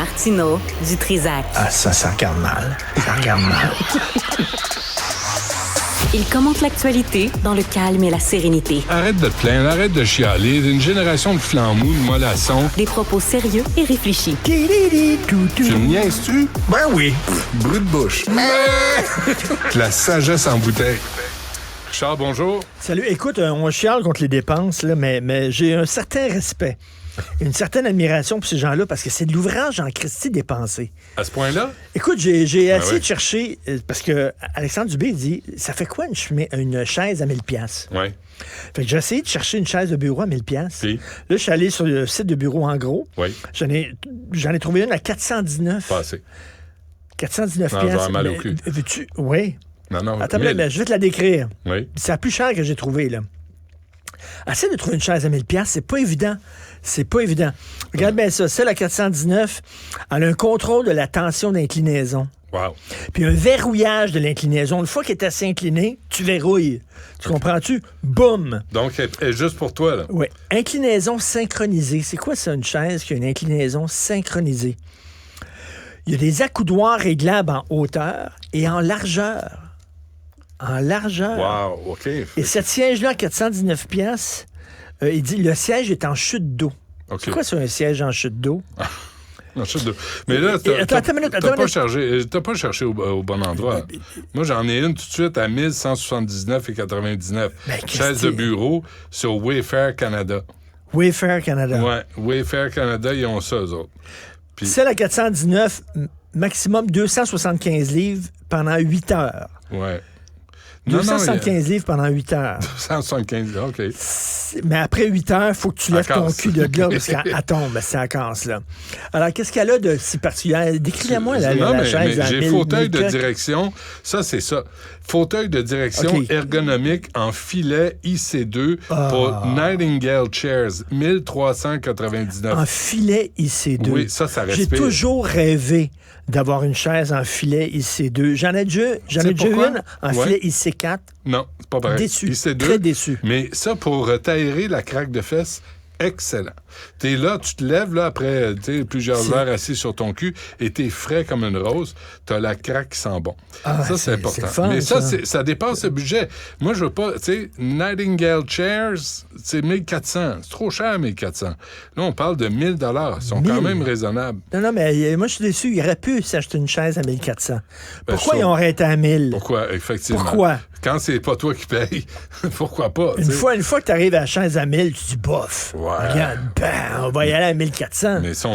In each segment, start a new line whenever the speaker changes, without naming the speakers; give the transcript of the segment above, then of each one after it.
Martineau, du Trizac.
Ah, ça regarde mal. Ça regarde mal.
Il commente l'actualité dans le calme et la sérénité.
Arrête de te plaindre, arrête de chialer. Une génération de flambous, de mollassons.
Des propos sérieux et réfléchis.
Tu me niaises-tu?
Ben oui.
Brut de bouche. La sagesse en bouteille. Richard, bonjour.
Salut. Écoute, on chiale contre les dépenses, là, mais j'ai un certain respect. Une certaine admiration pour ces gens-là, parce que c'est de l'ouvrage en Christie dépensé.
À ce point-là?
Écoute, j'ai essayé de chercher, parce que Alexandre Dubé dit, ça fait quoi une chaise à 1000$?
Oui.
Fait que j'ai essayé de chercher une chaise de bureau à 1000$.
Puis?
Là, je suis allé sur le site de Bureau en gros.
Oui.
J'en ai trouvé une à 419.
Pas assez.
419$.
Non, j'aurais mal au cul.
Veux-tu? Oui.
Non.
Attends, je vais te la décrire.
Oui.
C'est la plus chère que j'ai trouvée, là. Essaye de trouver une chaise à 1000$, c'est pas évident. C'est pas évident. Regarde bien ça. Celle à 419, elle a un contrôle de la tension d'inclinaison.
Wow.
Puis un verrouillage de l'inclinaison. Une fois qu'elle est assez inclinée, tu verrouilles. Tu comprends-tu? Boum!
Donc, elle est juste pour toi, là.
Oui. Inclinaison synchronisée. C'est quoi ça, une chaise qui a une inclinaison synchronisée? Il y a des accoudoirs réglables en hauteur et en largeur. En largeur.
Wow, OK.
Et cette siège-là, à 419$, il dit le siège est en chute d'eau.
OK.
C'est quoi ça, un siège en chute d'eau?
En chute d'eau. Mais là,
attends une minute.
t'as pas cherché au bon endroit. Moi, j'en ai une tout de suite à 1179,99. Chaise de bureau sur Wayfair Canada.
Wayfair Canada.
Ouais, Wayfair Canada, ils ont ça, eux autres. Puis,
Celle à 419, maximum 275 livres pendant 8 heures.
ouais.
275 livres pendant 8 heures.
275, OK.
Mais après 8 heures, il faut que tu lèves ton cul de là parce qu'elle tombe, c'est la casse, là. Alors, qu'est-ce qu'elle a de si particulier? Décris-moi la chaise à 1000$.
J'ai fauteuil de direction. Ça, c'est ça. Fauteuil de direction ergonomique en filet IC2 pour Nightingale Chairs, 1399.
En filet IC2.
Oui, ça respire.
J'ai toujours rêvé d'avoir une chaise en filet IC2. J'en ai déjà une en filet IC4.
Non, c'est pas pareil.
Déçu.
IC2.
Très déçu.
Mais ça, pour t'aérer la craque de fesses, excellent. T'es là, tu te lèves là après plusieurs heures assis sur ton cul et t'es frais comme une rose. T'as la craque qui sent bon. Ça, c'est important.
Fun,
mais ça dépasse le budget. Moi, je veux pas... Nightingale Chairs, c'est 1400. C'est trop cher, 1400. Là, on parle de 1000$. Ils sont quand même raisonnables.
Non, mais moi, je suis déçu. Il aurait pu s'acheter une chaise à 1400. Pourquoi ils ont arrêté à 1000?
Pourquoi, effectivement?
Pourquoi?
Quand c'est pas toi qui payes, pourquoi pas?
Une fois que tu arrives à la chaise à 1000, tu dis bof.
Ouais.
Regarde, on va y aller à 1400.
Mais ça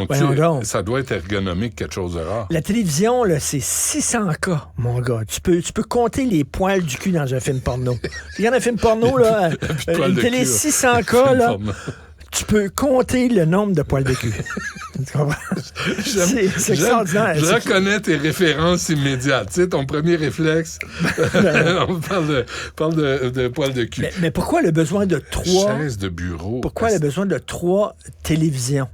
doit être ergonomique, quelque chose de rare.
La télévision, là, c'est 600K, mon gars. Tu peux compter les poils du cul dans un film porno. Regarde un film porno, là, une télé 600K, là. Tu peux compter le nombre de poils de cul. Tu comprends? C'est extraordinaire.
Je reconnais tes références immédiates. Tu sais, ton premier réflexe, on parle de poils de cul.
Mais pourquoi le besoin de 3...
Chaise de bureau.
Pourquoi le besoin de 3 télévisions?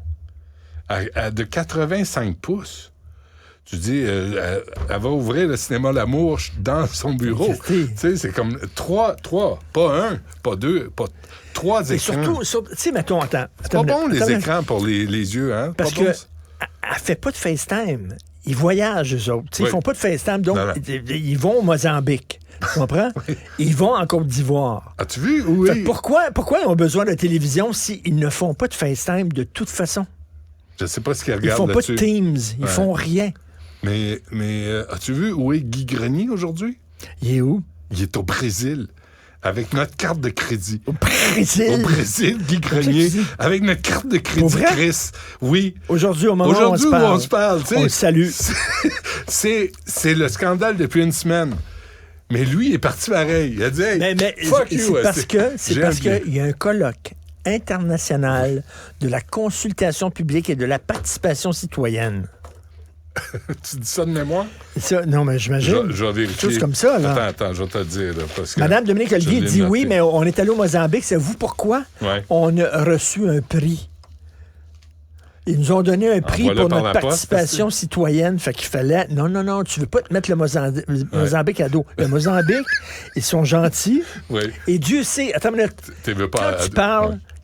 De 85 pouces. Tu dis, elle va ouvrir le cinéma L'Amour dans son bureau. Tu sais, c'est comme 3, pas 1, pas 2, pas 3 écrans.
Surtout, tu sais, mettons, attends.
C'est pas bon, les écrans pour les yeux, hein?
Parce qu'elle fait pas de FaceTime. Ils voyagent, eux autres. Ils font pas de FaceTime, donc ils vont au Mozambique. Tu comprends? Oui. Ils vont en Côte d'Ivoire.
As-tu vu? Oui.
Pourquoi ils ont besoin de télévision s'ils ne font pas de FaceTime de toute façon?
Je sais pas ce qu'ils regardent
là-dessus. Ils font pas de Teams. Ils font rien.
Mais as-tu vu où est Guy Grenier aujourd'hui?
Il est où?
Il est au Brésil. Avec notre carte de crédit.
Au Brésil?
Au Brésil, Guy Grenier. Avec notre carte de crédit, Chris. Oui.
Aujourd'hui, au moment où on se parle.
On
le salue.
C'est le scandale depuis une semaine. Mais lui, il est parti pareil. Il a dit, hey, fuck you.
C'est parce qu'il y a un colloque international de la consultation publique et de la participation citoyenne.
Tu dis ça de mémoire?
Non, mais j'imagine.
Je vais vérifier.
Chose comme ça, là.
Attends, je vais te le dire. Là, parce que
Madame Dominique Olivier dit oui, mais on est allé au Mozambique. Savez-vous pourquoi?
Ouais.
On a reçu un prix. Ils nous ont donné un prix pour notre participation citoyenne. Fait qu'il fallait... Non, tu veux pas te mettre le Mozambique à dos. Le Mozambique, ils sont gentils.
Oui.
Et Dieu sait... Attends une minute.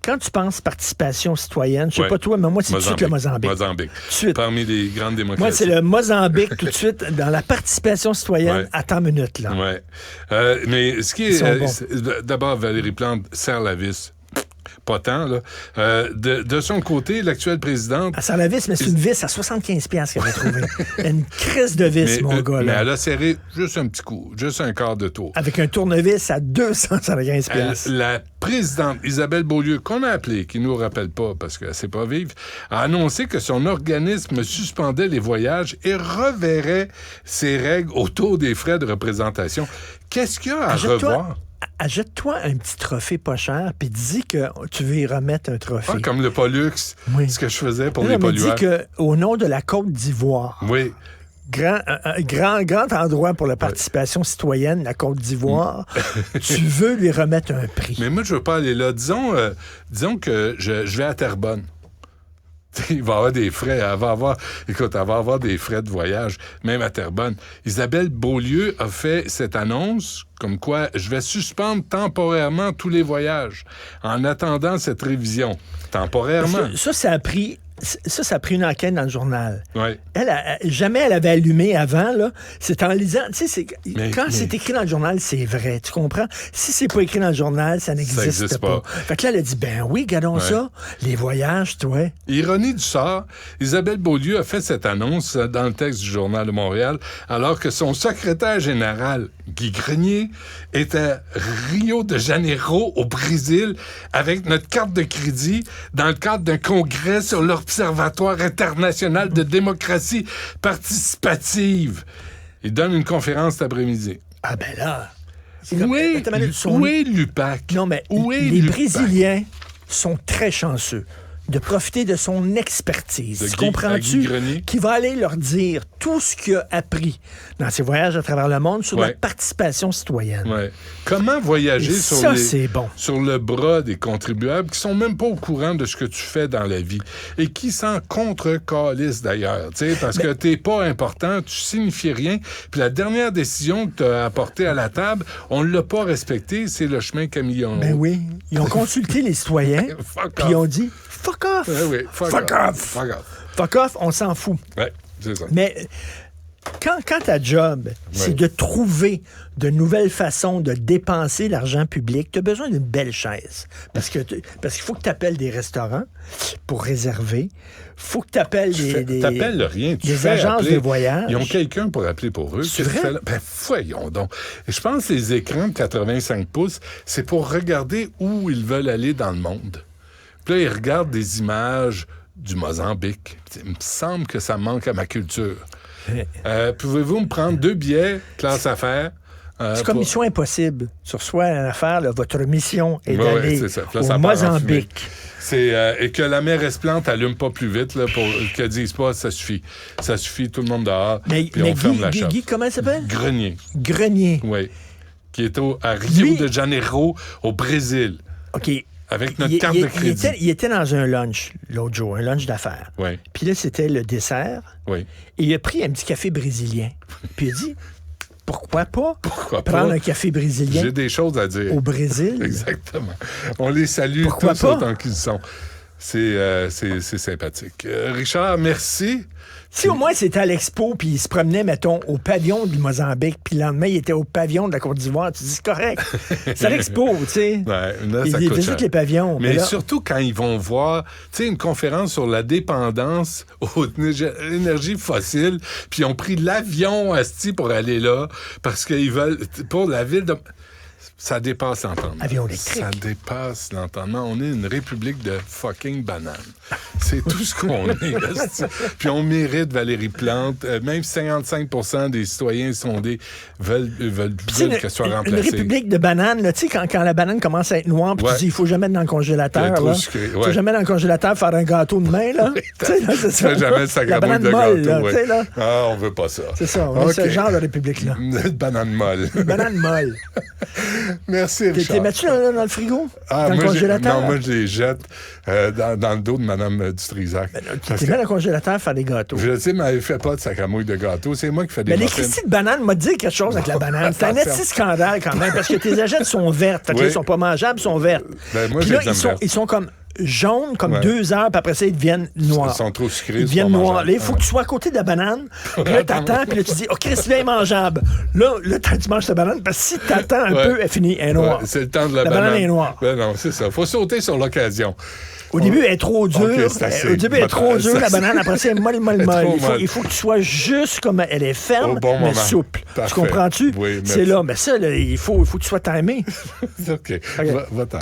quand tu penses participation citoyenne, je sais pas toi, mais moi, c'est tout de suite le Mozambique.
Mozambique.
Tout de suite.
Parmi les grandes démocraties.
Moi, c'est le Mozambique tout de suite dans la participation citoyenne. Attends une minute, là.
Ouais. Mais ce qui est... d'abord, Valérie Plante serre la vis. Pas tant, là. De son côté, l'actuelle présidente...
Elle serre la vis, mais c'est une vis à 75$ qu'elle avait trouvée. Une crise de vis, mon gars, là.
Mais elle a serré juste un petit coup, juste un quart de tour.
Avec un tournevis à 275$.
La présidente Isabelle Beaulieu, qu'on a appelée, qui nous rappelle pas parce qu'elle sait pas vivre, a annoncé que son organisme suspendait les voyages et reverrait ses règles autour des frais de représentation. Qu'est-ce qu'il y a à revoir?
Achète-toi un petit trophée pas cher, puis dis que tu veux y remettre un trophée.
Comme le Pollux, ce que je faisais pour les pollueurs.
Dis qu'au nom de la Côte d'Ivoire, grand endroit pour la participation citoyenne, la Côte d'Ivoire, tu veux lui remettre un prix.
Mais moi, je veux pas aller là. Disons que je vais à Terrebonne. Il va y avoir des frais. Elle va avoir des frais de voyage, même à Terrebonne. Isabelle Beaulieu a fait cette annonce comme quoi je vais suspendre temporairement tous les voyages en attendant cette révision. Temporairement.
Ça a pris une enquête dans le journal.
Ouais.
Jamais elle avait allumé avant, là. C'est en lisant. Tu sais, quand c'est écrit dans le journal, c'est vrai. Tu comprends? Si c'est pas écrit dans le journal, ça n'existe pas. Fait que là, elle a dit, ben oui, regardons ça. Les voyages, toi.
Ironie du sort, Isabelle Beaulieu a fait cette annonce dans le texte du Journal de Montréal, alors que son secrétaire général, Guy Grenier, est à Rio de Janeiro, au Brésil, avec notre carte de crédit, dans le cadre d'un congrès sur l'Observatoire international de démocratie participative. Il donne une conférence cet après-midi.
Ah ben là...
Où est l'UPAC?
Non, mais les Brésiliens sont très chanceux de profiter de son expertise. Comprends-tu? Qui va aller leur dire tout ce qu'il a appris dans ses voyages à travers le monde sur la participation citoyenne.
Ouais. Comment voyager sur le bras des contribuables qui sont même pas au courant de ce que tu fais dans la vie et qui s'en contre-calissent d'ailleurs, parce que t'es pas important, tu signifies rien, puis la dernière décision que tu as apportée à la table, on l'a pas respectée, c'est le chemin Camillon.
Ben oui, ils ont consulté les citoyens, puis ils ont dit fuck off!
Oui, fuck off!
Fuck off, on s'en fout.
Ouais, c'est ça.
Mais quand ta job, c'est de trouver de nouvelles façons de dépenser l'argent public, tu as besoin d'une belle chaise. Parce qu'il faut que tu appelles des restaurants pour réserver. Faut que tu appelles
t'appelles rien.
des agences de voyage.
Ils ont quelqu'un pour appeler pour eux.
C'est vrai?
Ben, voyons donc. Et je pense que les écrans de 85 pouces, c'est pour regarder où ils veulent aller dans le monde. Puis là, ils regardent des images du Mozambique. Il me semble que ça manque à ma culture. Pouvez-vous me prendre 2 billets, classe affaires?
C'est comme Mission Impossible. Sur soi, l'affaire, votre mission est d'aller au Mozambique.
Et que la mère Esplante allume pas plus vite, là, pour qu'elle dise pas, ça suffit. Ça suffit, tout le monde dehors, puis on ferme la shop.
Guy, comment il s'appelle?
Grenier. Oui. Qui est à Rio de Janeiro, au Brésil.
OK.
Avec notre carte de crédit.
Il était dans un lunch l'autre jour, un lunch d'affaires.
Oui.
Puis là, c'était le dessert.
Oui.
Et il a pris un petit café brésilien. Puis il a dit, pourquoi pas prendre un café brésilien?
J'ai des choses à dire.
Au Brésil?
Exactement. On les salue tous autant qu'ils sont. C'est sympathique. Richard, merci.
Si au moins c'était à l'expo, puis il se promenait, mettons, au pavillon du Mozambique, puis le lendemain, il était au pavillon de la Côte d'Ivoire, tu dis, c'est correct. C'est à l'expo, tu sais.
Ouais,
il visite les pavillons.
Mais là, surtout quand ils vont voir, tu sais, une conférence sur la dépendance aux énergies fossiles, puis ils ont pris l'avion asti pour aller là, parce qu'ils veulent, pour la ville de... Ça dépasse l'entendement.
Avion électrique.
Ça dépasse l'entendement. On est une république de fucking bananes. C'est tout ce qu'on est. Puis on mérite Valérie Plante. Même 55% des citoyens sondés veulent qu'elle soit remplacée.
Une république de bananes, tu sais, quand la banane commence à être noire, puis tu dis, il faut jamais mettre dans le congélateur. Il faut jamais dans le congélateur faire un gâteau de main, là.
Tu fais jamais le sacrament de
molle,
gâteau.
Là, là.
Ah, on veut pas ça.
C'est ça, on a ce genre de république-là.
Une banane molle.
Une banane molle.
Merci, Richard.
T'es mets-tu dans le frigo? Dans le
moi,
congélateur?
Non, moi, je les jette dans le dos de Mme Dutrisac.
Tu mets dans le congélateur faire des gâteaux.
Je sais, mais elle fait pas de sacramouille de gâteau. C'est moi qui fais des
Mais les
muffins.
cristis de banane m'a dit quelque chose avec la banane. C'est un petit scandale quand même, parce que tes agettes sont vertes. Fait que ils sont pas mangeables, ils sont vertes.
Ben, moi,
puis là, ils sont comme jaunes, comme 2 heures, puis après ça, ils deviennent noirs.
Ils sont trop sucrés.
Ils deviennent noirs. Là, il faut que tu sois à côté de la banane. Puis là, t'attends, puis là, tu dis, OK, Christy, là, est mangeable. Là, tu manges ta banane, parce que si t'attends un peu, elle finit, elle est noire.
C'est le temps de la
banane est noire.
Ben non, c'est ça. Faut sauter sur l'occasion.
Au début, elle est trop dure.
Okay,
au début, elle est trop dure, la banane. Après ça, elle est molle. Il faut que tu sois juste comme elle est ferme, mais souple.
Parfait.
Tu comprends-tu?
Oui,
c'est là. Mais ça, là, il faut que tu sois timé.
OK. Va-t'en.